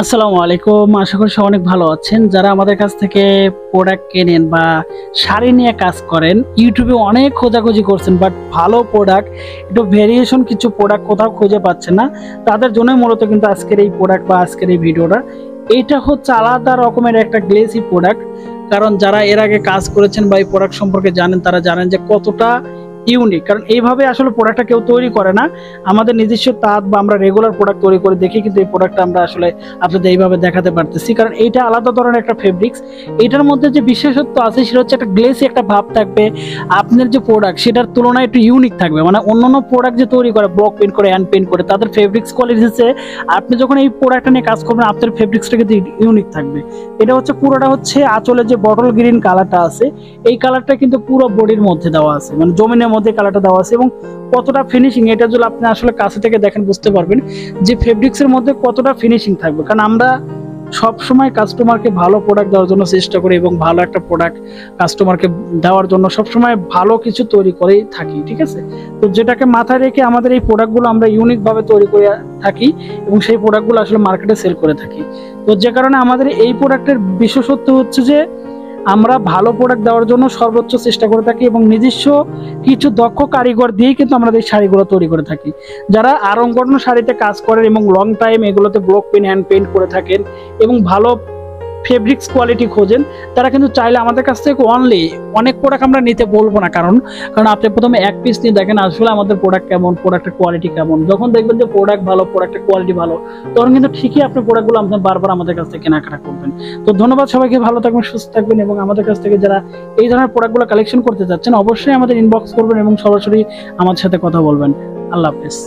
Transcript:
আসসালামু আলাইকুম। আশা করি সবাই অনেক ভালো আছেন। যারা আমাদের কাছ থেকে প্রোডাক্ট কেনেন বা শাড়ি নিয়ে কাজ করেন, ইউটিউবে অনেক খোঁজাখুঁজি করছেন, বাট ভালো প্রোডাক্ট, একটু ভেরিয়েশন কিছু প্রোডাক্ট কোথাও খুঁজে পাচ্ছেন না, তাদের জন্যই মূলত কিন্তু আজকের এই প্রোডাক্ট বা আজকের এই ভিডিওটা। এইটা হচ্ছে আলাদা রকমের একটা গ্লেসি প্রোডাক্ট। কারণ যারা এর আগে কাজ করেছেন বা এই প্রোডাক্ট সম্পর্কে জানেন, তারা জানেন যে কতটা ইউনিক। কারণ এইভাবে আসলে প্রোডাক্টটা কেউ তৈরি করে না। আমাদের নিজস্ব তাঁত বা আমরা রেগুলার প্রোডাক্ট তৈরি করে দেখি, কিন্তু এই প্রোডাক্টটা আমরা আসলে আপনাদের এইভাবে দেখাতে পারতেছি, কারণ এইটা আলাদা ধরনের একটা ফেব্রিক্স। এটার মধ্যে যে বিশেষত্ব আছে সেটা হচ্ছে একটা গ্লেসি একটা ভাব থাকবে। আপনার যে প্রোডাক্ট সেটার তুলনায় একটু ইউনিক থাকবে। মানে অন্যান্য প্রোডাক্ট যে তৈরি করে ব্লক পেন্ট করে, হ্যান্ড পেন্ট করে, তাদের ফেব্রিক্স কোয়ালিটি হচ্ছে, আপনি যখন এই প্রোডাক্টটা নিয়ে কাজ করবেন আপনার ফেব্রিক্সটা কিন্তু ইউনিক থাকবে। এটা হচ্ছে পুরোটা হচ্ছে আঁচলে যে বটল গ্রিন কালারটা আছে, এই কালারটা কিন্তু পুরো বডির মধ্যে দেওয়া আছে, মানে জমিনের মধ্যে কালারটা দেওয়া আছে। এবং কতটা ফিনিশিং, এটা যদি আপনি আসলে কাছে থেকে দেখেন বুঝতে পারবেন যে ফেব্রিক্সের মধ্যে কতটা ফিনিশিং থাকবে। কারণ আমরা সব সময় কাস্টমারকে ভালো প্রোডাক্ট দেওয়ার জন্য চেষ্টা করি এবং ভালো একটা প্রোডাক্ট কাস্টমারকে দেওয়ার জন্য সবসময় ভালো কিছু তৈরি করেই থাকি, ঠিক আছে? তো যেটাকে মাথায় রেখে আমাদের এই প্রোডাক্টগুলো আমরা ইউনিক ভাবে তৈরি করে থাকি এবং সেই প্রোডাক্টগুলো আসলে মার্কেটে সেল করে থাকি। তো যে কারণে আমাদের এই প্রোডাক্টের বিশেষত্ব হচ্ছে যে আমরা ভালো প্রোডাক্ট দেওয়ার জন্য সর্বোচ্চ চেষ্টা করে থাকি এবং নিজস্ব কিছু দক্ষ কারিগর দিয়েই কিন্তু আমরা এই শাড়িগুলো তৈরি করে থাকি। যারা আরং শাড়িতে কাজ করেন এবং লং টাইম এগুলোতে ব্লক পেন্ট, হ্যান্ড পেন্ট করে থাকেন এবং ভালো ফেব্রিক্স কোয়ালিটি খোঁজেন, তারা কিন্তু চাইলে আমাদের কাছ থেকে অনলি অনেক প্রোডাক্ট আমরা নিতে বলবো না। কারণ আপনি প্রথমে এক পিস নিয়ে দেখেন আসলে আমাদের প্রোডাক্ট কেমন, প্রোডাক্টের কোয়ালিটি কেমন। যখন দেখবেন যে প্রোডাক্ট ভালো, প্রোডাক্টের কোয়ালিটি ভালো, তখন কিন্তু ঠিকই আপনি প্রোডাক্টগুলো আপনি বারবার আমাদের কাছ থেকে কেনাকাটা করবেন। তো ধন্যবাদ সবাইকে, ভালো থাকবেন, সুস্থ থাকবেন এবং আমাদের কাছ থেকে যারা এই ধরনের প্রোডাক্টগুলো কালেকশন করতে চাচ্ছেন অবশ্যই আমাদের ইনবক্স করবেন এবং সরাসরি আমাদের সাথে কথা বলবেন। আল্লাহ হাফেজ।